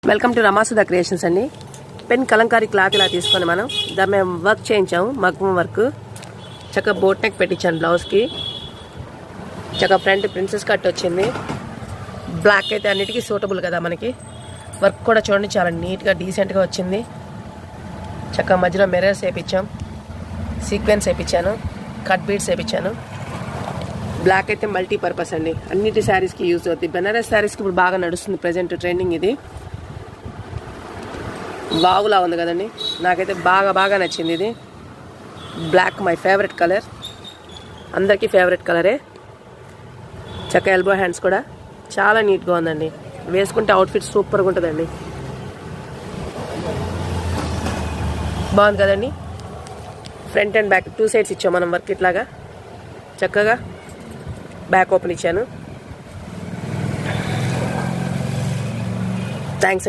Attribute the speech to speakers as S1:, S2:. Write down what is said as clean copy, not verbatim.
S1: Welcome to రమాసుధ creations అండి. Pen Kalamkari cloth ఇలా తీసుకొని మనం దాన్ని మేము వర్క్ చేయించాము. మగ్గం వర్క్ చక్కగా బోట్ నెక్ పెట్టించాను. బ్లౌజ్కి చక్కగా ఫ్రంట్ ప్రిన్సెస్ కట్ వచ్చింది. బ్లాక్ అయితే అన్నిటికీ సూటబుల్ కదా మనకి. వర్క్ కూడా చూడండి చాలా నీట్గా డీసెంట్గా వచ్చింది. చక్కగా మధ్యలో మిర్రర్స్ వేయించాం, సీక్వెన్స్ వేయించాను, కట్ బీడ్స్ వేయించాను. బ్లాక్ అయితే మల్టీపర్పస్ అండి, అన్నిటి శారీస్కి యూజ్ అవుతుంది. బెనారస్ శారీస్కి ఇప్పుడు బాగా నడుస్తుంది ప్రజెంట్ ట్రెండింగ్. ఇది వావులా ఉంది కదండి, నాకైతే బాగా నచ్చింది. ఇది బ్లాక్ మై ఫేవరెట్ కలర్, అందరికీ ఫేవరెట్ కలరే. చక్క ఎల్బో హ్యాండ్స్ కూడా చాలా నీట్గా ఉందండి. వేసుకుంటే అవుట్ఫిట్ సూపర్గా ఉంటుందండి. బాగుంది కదండి. ఫ్రంట్ అండ్ బ్యాక్ 2 సైడ్స్ ఇచ్చాం మనం వర్క్. ఇట్లాగా చక్కగా బ్యాక్ ఓపెన్ ఇచ్చాను. థ్యాంక్స్.